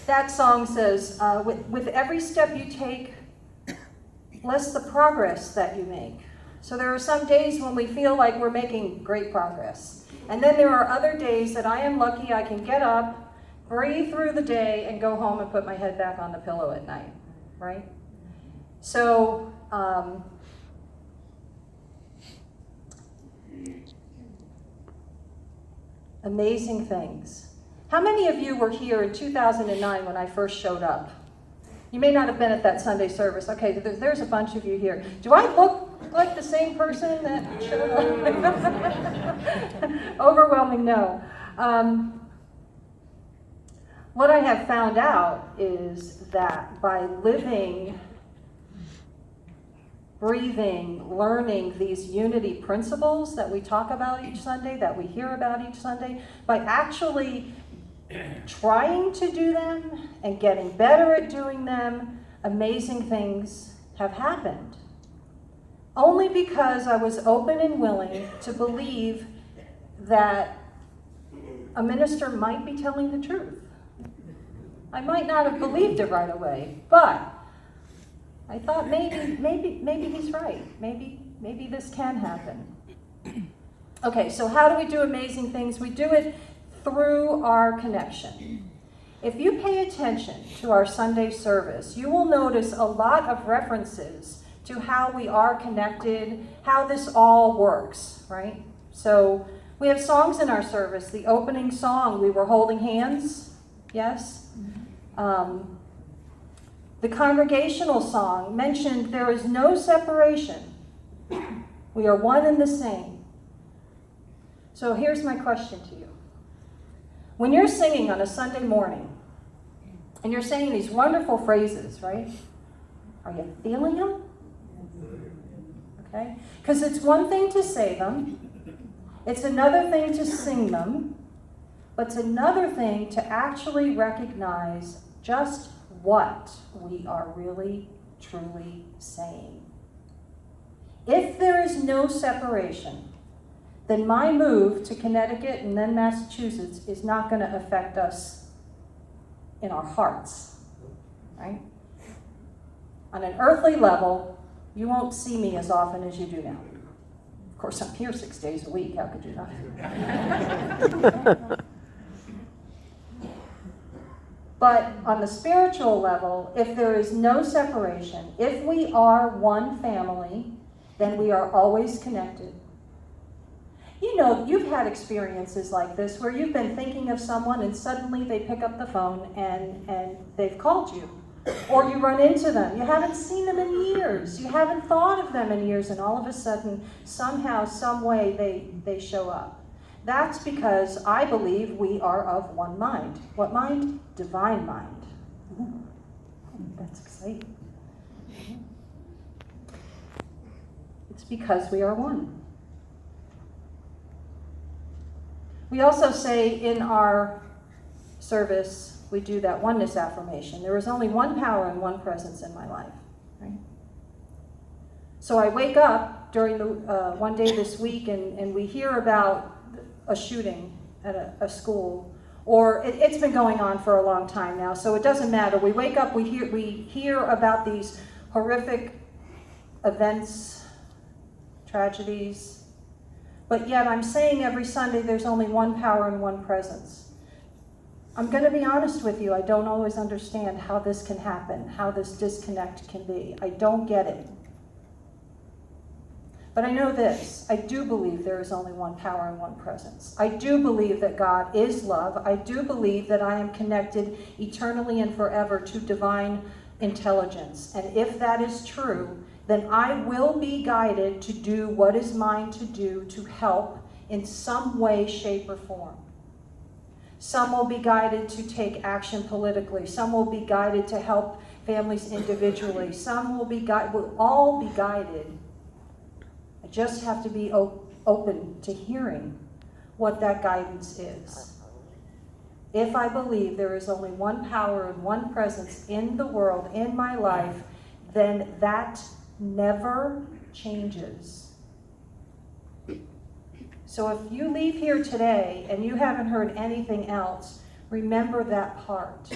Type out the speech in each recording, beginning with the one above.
That song says, with every step you take, less the progress that you make. So there are some days when we feel like we're making great progress. And then there are other days that I am lucky I can get up, breathe through the day, and go home and put my head back on the pillow at night, right? So, amazing things. How many of you were here in 2009 when I first showed up? You may not have been at that Sunday service. Okay, there's a bunch of you here. Do I look like the same person that showed up? Overwhelming no. What I have found out is that by living, breathing, learning these unity principles that we talk about each Sunday, that we hear about each Sunday, by actually trying to do them and getting better at doing them, amazing things have happened. Only because I was open and willing to believe that a minister might be telling the truth. I might not have believed it right away, but I thought maybe he's right. Maybe this can happen. Okay, so how do we do amazing things? We do it through our connection. If you pay attention to our Sunday service, you will notice a lot of references to how we are connected, how this all works, right? So we have songs in our service. The opening song, we were holding hands, yes? The congregational song mentioned there is no separation. We are one and the same. So here's my question to you. When you're singing on a Sunday morning, and you're saying these wonderful phrases, right? Are you feeling them? Okay? Because it's one thing to say them, it's another thing to sing them, but it's another thing to actually recognize just what we are really, truly saying. If there is no separation, then my move to Connecticut and then Massachusetts is not going to affect us in our hearts, right? On an earthly level, you won't see me as often as you do now. Of course, I'm here 6 days a week. How could you not? But on the spiritual level, if there is no separation, if we are one family, then we are always connected. You know, you've had experiences like this where you've been thinking of someone and suddenly they pick up the phone and they've called you. Or you run into them. You haven't seen them in years. You haven't thought of them in years, and all of a sudden, somehow, some way, they show up. That's because I believe we are of one mind. What mind? Divine mind. Ooh, that's exciting. It's because we are one. We also say in our service, we do that oneness affirmation. There is only one power and one presence in my life. Right? So I wake up during the one day this week and we hear about a shooting at a school, or it's been going on for a long time now, so it doesn't matter. We wake up, we hear about these horrific events, tragedies, but yet I'm saying every Sunday there's only one power and one presence. I'm going to be honest with you, I don't always understand how this can happen, how this disconnect can be. I don't get it. But I know this, I do believe there is only one power and one presence. I do believe that God is love. I do believe that I am connected eternally and forever to divine intelligence. And if that is true, then I will be guided to do what is mine to do to help in some way, shape, or form. Some will be guided to take action politically. Some will be guided to help families individually. Some will all be guided. I just have to be open to hearing what that guidance is. If I believe there is only one power and one presence in the world, in my life, then that never changes. So if you leave here today and you haven't heard anything else, remember that part.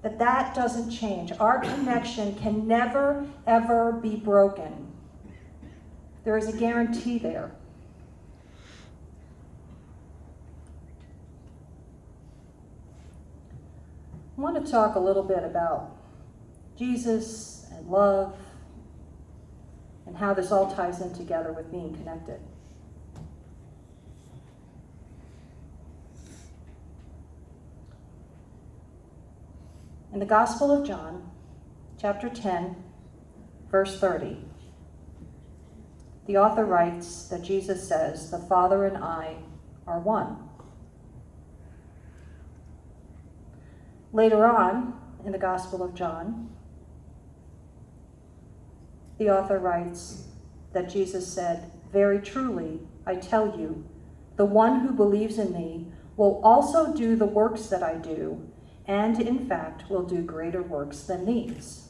that doesn't change. Our connection can never, ever be broken. There is a guarantee there. I want to talk a little bit about Jesus and love and how this all ties in together with being connected. In the Gospel of John, chapter 10, verse 30, the author writes that Jesus says, "The Father and I are one." Later on, in the Gospel of John, the author writes that Jesus said, "Very truly, I tell you, the one who believes in me will also do the works that I do, and in fact will do greater works than these."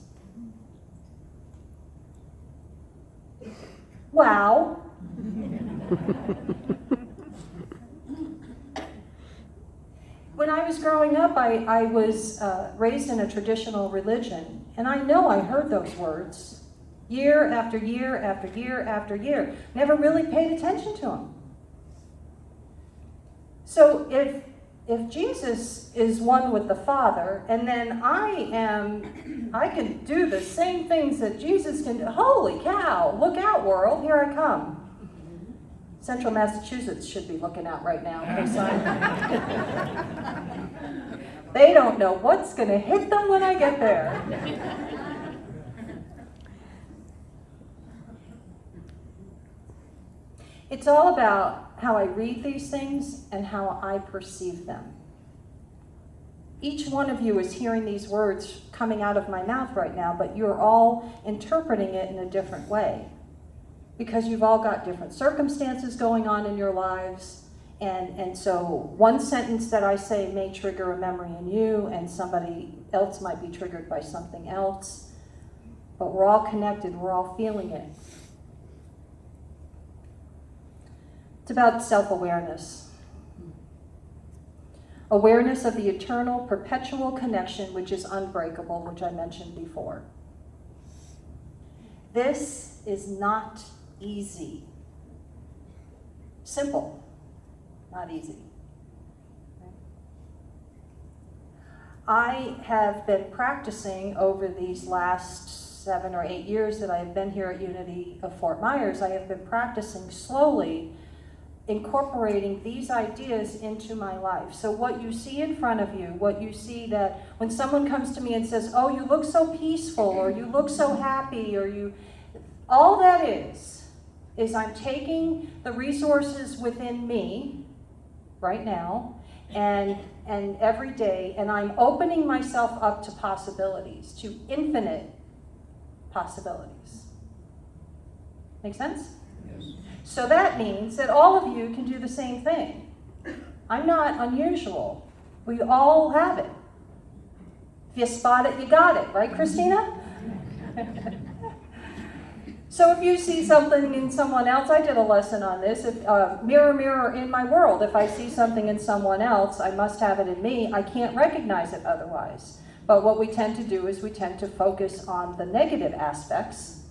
Wow. When I was growing up, I was raised in a traditional religion, and I know I heard those words year after year after year after year. Never really paid attention to them. So if Jesus is one with the Father, and then I can do the same things that Jesus can do. Holy cow, look out, world, here I come. Central Massachusetts should be looking out right now. They don't know what's going to hit them when I get there. It's all about how I read these things and how I perceive them. Each one of you is hearing these words coming out of my mouth right now, but you're all interpreting it in a different way, because you've all got different circumstances going on in your lives, and so one sentence that I say may trigger a memory in you, and somebody else might be triggered by something else, but we're all connected, we're all feeling it. It's about self-awareness. Awareness of the eternal, perpetual connection which is unbreakable, which I mentioned before. This is not easy. Simple, not easy. I have been practicing over these last 7 or 8 years that I have been here at Unity of Fort Myers. I have been practicing slowly incorporating these ideas into my life. So what you see in front of you, what you see that when someone comes to me and says, "Oh, you look so peaceful," or "You look so happy," or all that is I'm taking the resources within me right now and every day, and I'm opening myself up to possibilities, to infinite possibilities. Make sense? Yes. So that means that all of you can do the same thing. I'm not unusual. We all have it. If you spot it, you got it. Right, Christina? So if you see something in someone else, I did a lesson on this. If, mirror, mirror in my world. If I see something in someone else, I must have it in me. I can't recognize it otherwise. But what we tend to do is we tend to focus on the negative aspects.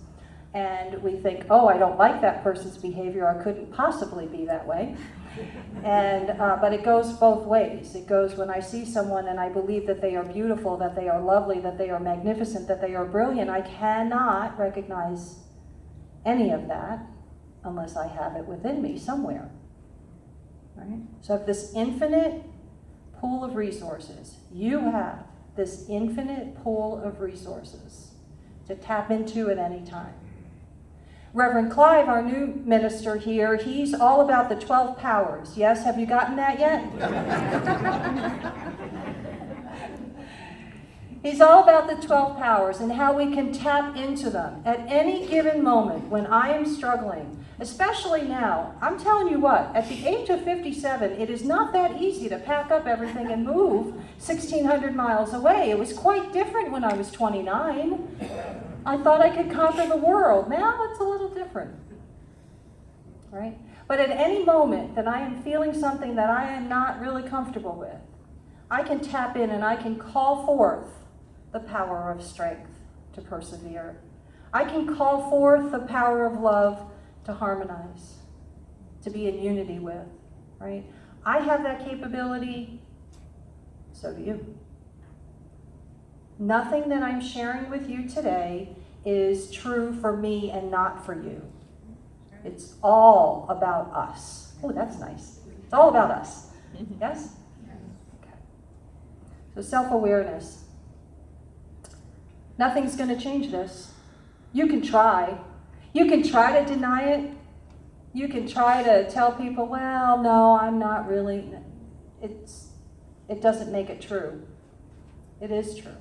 And we think, "Oh, I don't like that person's behavior. I couldn't possibly be that way." And but it goes both ways. It goes when I see someone and I believe that they are beautiful, that they are lovely, that they are magnificent, that they are brilliant. I cannot recognize any of that unless I have it within me somewhere. Right? So if this infinite pool of resources, you have this infinite pool of resources to tap into at any time. Reverend Clive, our new minister here, he's all about the 12 powers. Yes, have you gotten that yet? He's all about the 12 powers and how we can tap into them at any given moment when I am struggling, especially now. I'm telling you what, at the age of 57, it is not that easy to pack up everything and move 1,600 miles away. It was quite different when I was 29. I thought I could conquer the world. Now it's a little different, right? But at any moment that I am feeling something that I am not really comfortable with, I can tap in and I can call forth the power of strength to persevere. I can call forth the power of love to harmonize, to be in unity with, right? I have that capability, so do you. Nothing that I'm sharing with you today is true for me and not for you. It's all about us. Oh, that's nice. It's all about us. Yes? Okay. So self-awareness. Nothing's going to change this. You can try. You can try to deny it. You can try to tell people, well, no, I'm not really. It doesn't make it true. It is true.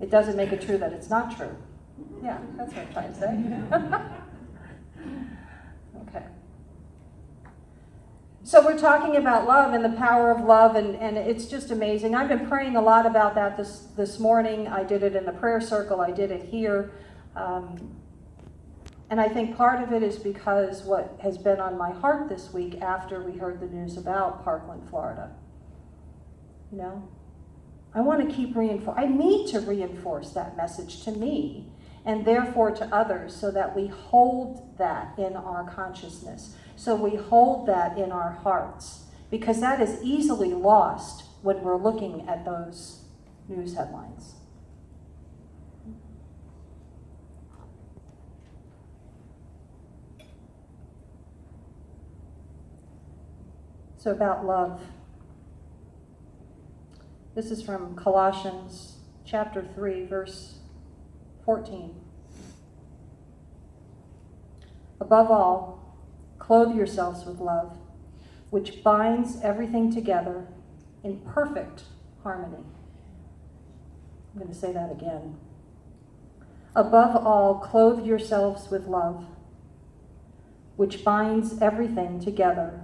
It doesn't make it true that it's not true. Yeah, that's what I'm trying to say. Okay. So we're talking about love and the power of love, and it's just amazing. I've been praying a lot about that this morning. I did it in the prayer circle. I did it here. And I think part of it is because what has been on my heart this week after we heard the news about Parkland, Florida. You know? I want to keep I need to reinforce that message to me and therefore to others so that we hold that in our consciousness, so we hold that in our hearts, because that is easily lost when we're looking at those news headlines. So about love. This is from Colossians chapter 3, verse 14. Above all, clothe yourselves with love, which binds everything together in perfect harmony. I'm going to say that again. Above all, clothe yourselves with love, which binds everything together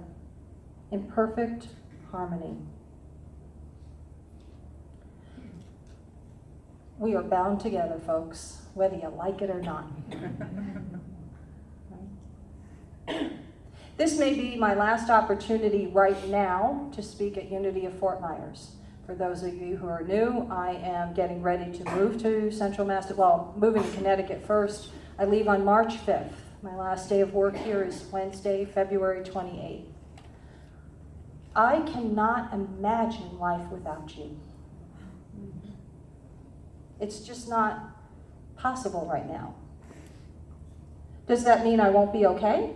in perfect harmony. We are bound together, folks, whether you like it or not. This may be my last opportunity right now to speak at Unity of Fort Myers. For those of you who are new, I am getting ready to move to Central moving to Connecticut first. I leave on March 5th. My last day of work here is Wednesday, February 28th. I cannot imagine life without you. It's just not possible right now. Does that mean I won't be okay?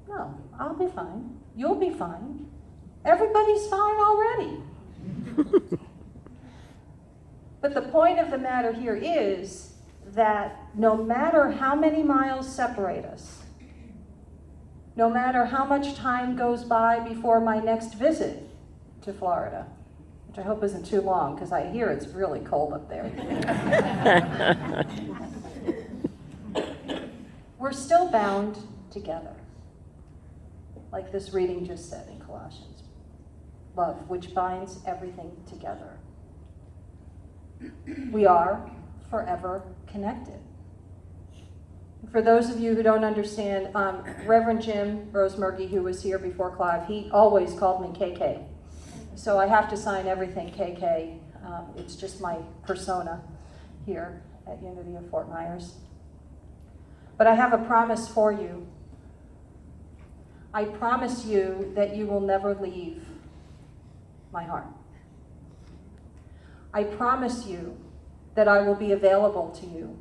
No, I'll be fine. You'll be fine. Everybody's fine already. But the point of the matter here is that no matter how many miles separate us, no matter how much time goes by before my next visit to Florida, which I hope isn't too long, because I hear it's really cold up there. We're still bound together, like this reading just said in Colossians. Love, which binds everything together. We are forever connected. For those of you who don't understand, Reverend Jim Rosemurgy, who was here before Clive, he always called me KK. So I have to sign everything KK. It's just my persona here at Unity of Fort Myers. But I have a promise for you. I promise you that you will never leave my heart. I promise you that I will be available to you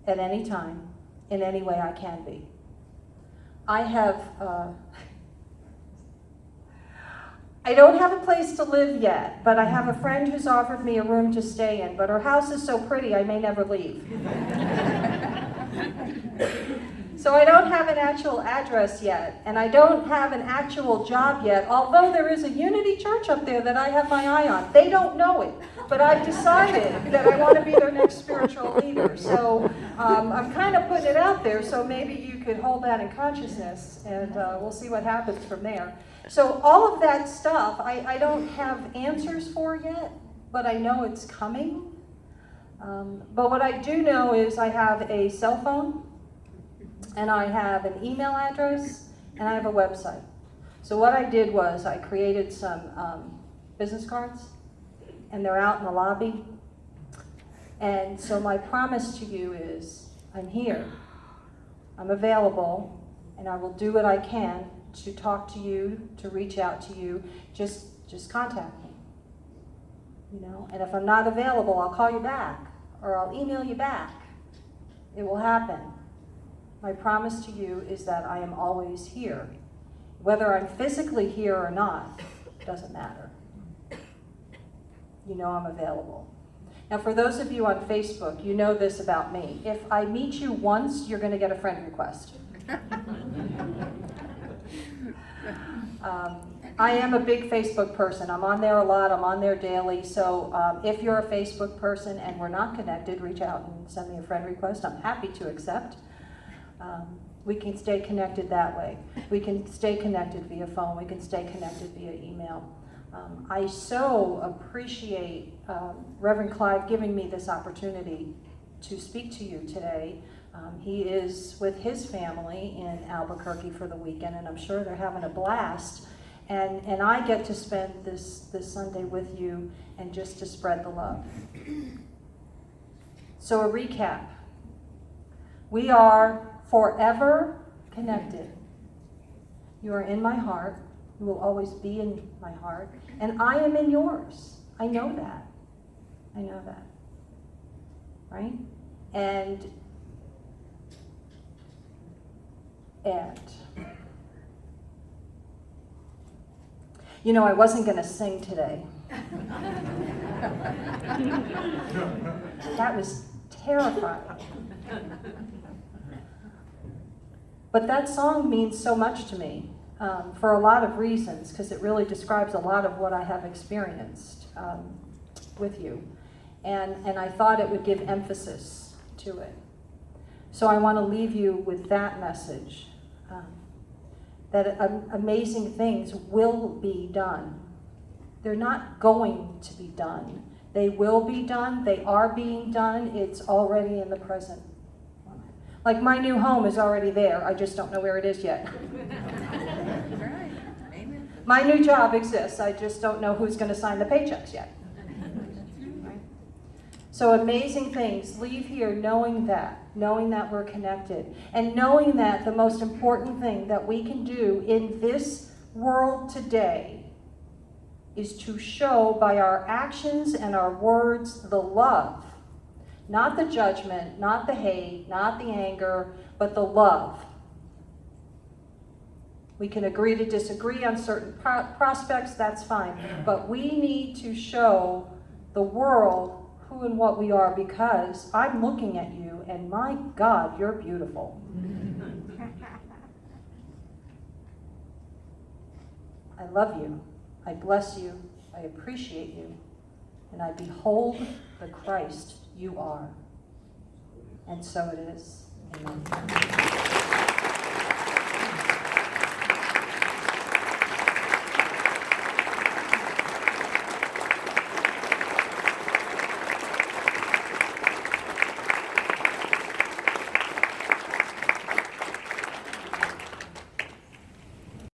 at any time, in any way I can be. I don't have a place to live yet, but I have a friend who's offered me a room to stay in, but her house is so pretty I may never leave. So I don't have an actual address yet, and I don't have an actual job yet, although there is a Unity Church up there that I have my eye on. They don't know it, but I've decided that I want to be their next spiritual leader. So I'm kind of putting it out there, so maybe you could hold that in consciousness, and we'll see what happens from there. So all of that stuff, I don't have answers for yet, but I know it's coming. But what I do know is I have a cell phone, and I have an email address, and I have a website. So what I did was I created some business cards, and they're out in the lobby. And so my promise to you is, I'm here, I'm available, and I will do what I can to talk to you, to reach out to you. Just contact me. You know, and if I'm not available, I'll call you back, or I'll email you back. It will happen. My promise to you is that I am always here. Whether I'm physically here or not, doesn't matter. You know I'm available. Now, for those of you on Facebook, you know this about me. If I meet you once, you're going to get a friend request. I am a big Facebook person. I'm on there a lot. I'm on there daily. So if you're a Facebook person and we're not connected, reach out and send me a friend request. I'm happy to accept. We can stay connected that way. We can stay connected via phone. We can stay connected via email. I so appreciate Reverend Clive giving me this opportunity to speak to you today. He is with his family in Albuquerque for the weekend, and I'm sure they're having a blast. And I get to spend this Sunday with you and just to spread the love. So a recap. We are forever connected. You are in my heart. You will always be in my heart. And I am in yours. I know that. I know that. Right? And you know, I wasn't going to sing today. That was terrifying. But that song means so much to me for a lot of reasons, because it really describes a lot of what I have experienced with you. And I thought it would give emphasis to it. So I want to leave you with that message, that amazing things will be done. They're not going to be done. They will be done. They are being done. It's already in the present. Like my new home is already there. I just don't know where it is yet. Right. Amen. My new job exists. I just don't know who's going to sign the paychecks yet. Right? So amazing things. Leave here knowing that we're connected, and knowing that the most important thing that we can do in this world today is to show by our actions and our words the love. Not the judgment, not the hate, not the anger, but the love. We can agree to disagree on certain prospects, that's fine. But we need to show the world who and what we are, because I'm looking at you and my God, you're beautiful. I love you. I bless you. I appreciate you. And I behold the Christ you are. And so it is. Amen.